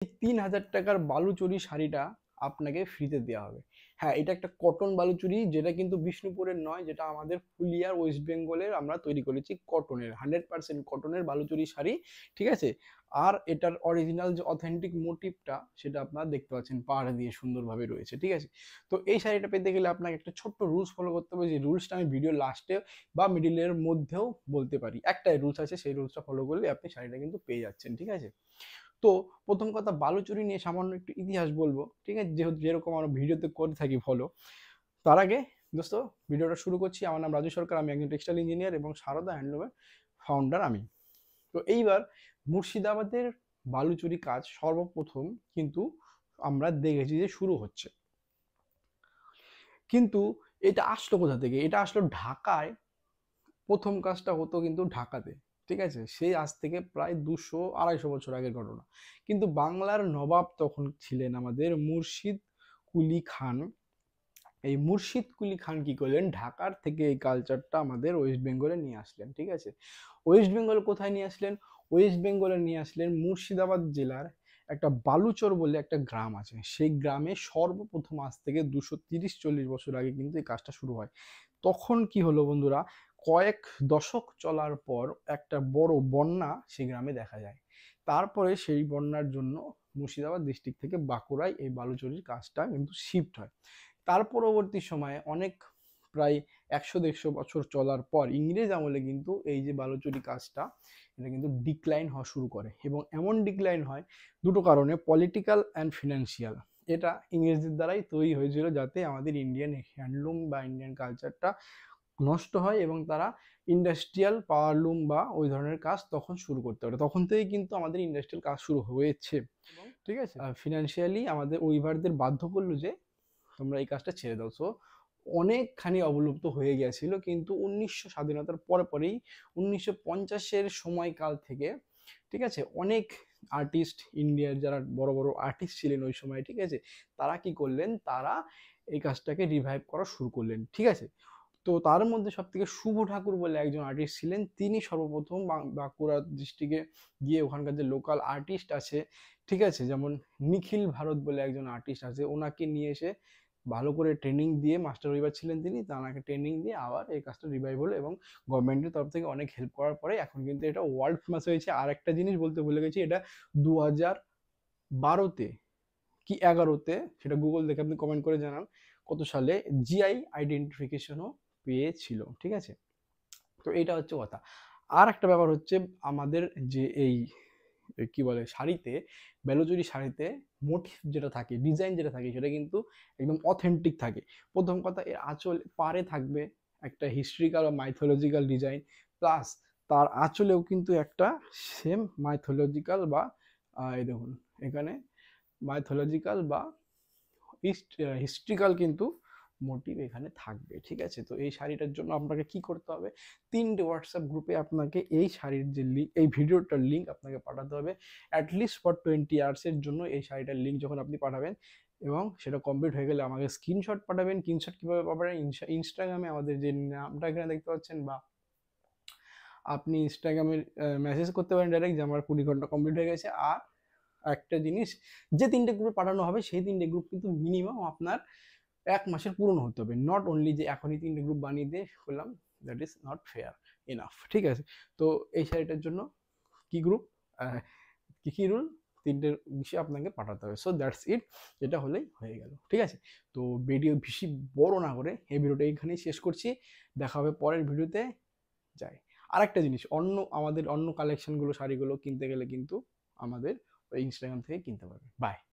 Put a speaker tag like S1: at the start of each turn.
S1: ৩,০০০ টাকার বালুচরী শাড়িটা আপনাকে ফ্রিতে দেওয়া হবে। হ্যাঁ, এটা একটা কটন বালুচরী, যেটা কিন্তু বিষ্ণুপুরের নয়, যেটা আমাদের ফুলিয়ার ওয়েস্ট বেঙ্গলের আমরা তৈরি করেছি কটনের 100% কটনের বালুচরী শাড়ি। ঠিক আছে। আর এটার অরিজিনাল যে অথেন্টিক মোটিভটা সেটা আপনারা দেখতে পাচ্ছেন পাড় দিয়ে সুন্দরভাবে রয়েছে। ঠিক আছে। তো এই শাড়িটা পেতে গেলে আপনাকে একটা ছোট্ট রুলস ফলো করতে হবে, যে রুলসটা আমি ভিডিও লাস্টে বা মিডিলের মধ্যেও বলতে পারি। একটাই রুলস আছে, সেই রুলসটা ফলো করলে আপনি শাড়িটা কিন্তু পেয়ে যাচ্ছেন। ঠিক আছে। তো প্রথম কথা, বালুচরী নিয়ে সামান্য একটু ইতিহাস বলবো। ঠিক আছে, যেহেতু যেরকম আমরা ভিডিওতে করে থাকি ফলো। তার আগে দোস্ত, ভিডিওটা শুরু করছি। আমার নাম রাজু সরকার, আমি একজন টেক্সটাইল ইঞ্জিনিয়ার এবং সারদা হ্যান্ডলুমের ফাউন্ডার আমি। তো এইবার মুর্শিদাবাদের বালুচরী কাজ সর্বপ্রথম কিন্তু আমরা দেখেছি যে শুরু হচ্ছে, কিন্তু এটা আসলো কোথা থেকে? এটা আসলো ঢাকায়। প্রথম কাজটা হতো কিন্তু ঢাকাতে। ঠিক আছে, সেই আজ থেকে প্রায় 200-250 বছর আগের ঘটনা। কিন্তু বাংলার নবাব তখন ছিলেন আমাদের মুর্শিদ কুলি খান। এই মুর্শিদ কুলি খান কি করলেন, ঢাকার থেকে এই কালচারটা আমাদের ওয়েস্ট বেঙ্গলে নিয়ে আসলেন। ঠিক আছে। ওয়েস্ট বেঙ্গল কোথায় নিয়ে আসলেন? ওয়েস্ট বেঙ্গলে নিয়ে আসলেন মুর্শিদাবাদ জেলার একটা বালুচর বলে একটা গ্রাম আছে। সেই গ্রামে সর্বপ্রথম আজ থেকে 230-40 বছর আগে কিন্তু এই কাজটা শুরু হয়। তখন কি হলো বন্ধুরা, কয়েক দশক চলার পর একটা বড় বন্যা সেই গ্রামে দেখা যায়। তারপরে সেই বন্যার জন্য মুর্শিদাবাদ ডিস্ট্রিক্ট থেকে বাঁকুড়ায় এই বালুচরীর কাজটা কিন্তু শিফট হয়। তার পরবর্তী সময়ে অনেক, প্রায় 100-150 বছর চলার পর ইংরেজ আমলে কিন্তু এই যে বালুচরী কাজটা, এটা কিন্তু ডিক্লাইন হওয়া শুরু করে। এবং এমন ডিক্লাইন হয় দুটো কারণে, পলিটিক্যাল অ্যান্ড ফিনান্সিয়াল। এটা ইংরেজদের দ্বারাই তৈরি হয়েছিল, যাতে আমাদের ইন্ডিয়ান হ্যান্ডলুম বা ইন্ডিয়ান কালচারটা নষ্ট হয় এবং তারা ইন্ডাস্ট্রিয়াল পাওয়ারলুম বা ওই ধরনের কাজ তখন শুরু করতে পারে। তখন থেকেই কিন্তু আমাদের ইন্ডাস্ট্রিয়াল কাজ শুরু হয়েছে। ঠিক আছে। ফিনান্সিয়ালি আমাদের ওইভারদের বাধ্য করলো যে তোমরা এই কাজটা ছেড়ে দাও। সো অনেকখানি অবলুপ্ত হয়ে গেছিল, কিন্তু 1900 স্বাধীনতার পরে পরেই 1950-এর সময়কাল থেকে, ঠিক আছে, অনেক আর্টিস্ট, ইন্ডিয়ার যারা বড় বড় আর্টিস্ট ছিলেন ওই সময়, ঠিক আছে, তারা কি করলেন, তারা এই কাজটাকে রিভাইভ করা শুরু করলেন। ঠিক আছে। তো তার মধ্যে সব থেকে শুভ ঠাকুর বলে একজন আর্টিস্ট ছিলেন, তিনি সর্বপ্রথম বাঁকুড়া ডিস্ট্রিক্টে গিয়ে ওখানকার যে লোকাল আর্টিস্ট আছে, ঠিক আছে, যেমন নিখিল ভারত বলে একজন আর্টিস্ট আছে, ওনাকে নিয়ে এসে ভালো করে ট্রেনিং দিয়ে, মাস্টার ওইবার ছিলেন তিনি, তাকে ট্রেনিং দিয়ে আবার এই কাজটা রিভাইভ হলো। এবং গভর্নমেন্টের তরফ থেকে অনেক হেল্প করার পরে এখন কিন্তু এটা ওয়ার্ল্ড ফেমাস হয়েছে। আর একটা জিনিস বলতে ভুলে গেছি, এটা 2012-তে কি 11-তে, সেটা গুগল দেখে আপনি কমেন্ট করে জানান কত সালে জিআই আইডেন্টিফিকেশনও পেয়েছিল। ঠিক আছে। তো এইটা হচ্ছে কথা। আর একটা ব্যাপার হচ্ছে, আমাদের যে এই কি বলে শাড়িতে, বেলুচুরি শাড়িতে মোটিভ যেটা থাকে, ডিজাইন যেটা থাকে, সেটা কিন্তু একদম অথেন্টিক থাকে। প্রথম কথা, এর আঁচল পারে থাকবে একটা হিস্ট্রিক্যাল বা মাইথোলজিক্যাল ডিজাইন, প্লাস তার আঁচলেও কিন্তু একটা সেম মাইথোলজিক্যাল বা এই দেখুন এখানে মাইথোলজিক্যাল বা হিস্ট্রিক্যাল কিন্তু মোটিভ এখানে থাকবে। ঠিক আছে। তো এই শাড়িটার জন্য আপনাকে কি করতে হবে, 3টে হোয়াটসঅ্যাপ গ্রুপে আপনাকে এই শাড়ির যে লিঙ্ক, এই ভিডিওটার লিঙ্ক আপনাকে পাঠাতে হবে। অ্যাটলিস্ট ফর 20 আওয়ার্সের জন্য এই শাড়িটার লিঙ্ক যখন আপনি পাঠাবেন, এবং সেটা কমপ্লিট হয়ে গেলে আমাকে স্ক্রিনশট পাঠাবেন। স্ক্রিনশট কীভাবে পাঠাবেন, ইনস্টাগ্রামে আমাদের যে নামটা এখানে দেখতে পাচ্ছেন, বা আপনি ইনস্টাগ্রামে মেসেজ করতে পারেন ডাইরেক্ট যে আমার 20 ঘন্টা কমপ্লিট হয়ে গেছে। আর একটা জিনিস, যে 3টে গ্রুপে পাঠানো হবে সেই 3টে গ্রুপ কিন্তু মিনিমাম আপনার 1 মাসের পুরনো হতে হবে। নট অনলি যে এখনই 3টে গ্রুপ বানিয়ে দিয়ে হলাম, that is not fair enough. ঠিক আছে। তো এই শাড়িটার জন্য কি গ্রুপ, কি কি রুল, 3টের বিষয়ে আপনাকে পাঠাতে হবে। So that's it. এটা হলেই হয়ে গেল। ঠিক আছে। তো ভিডিও বেশি বড় না করে এই ভিডিওটা এখানেই শেষ করছি। দেখা হবে পরের ভিডিওতে। যাই। আর একটা জিনিস, আমাদের অন্য কালেকশনগুলো, শাড়িগুলো কিনতে গেলে কিন্তু আমাদের ওই ইনস্টাগ্রাম থেকে কিনতে পারবে। বাই।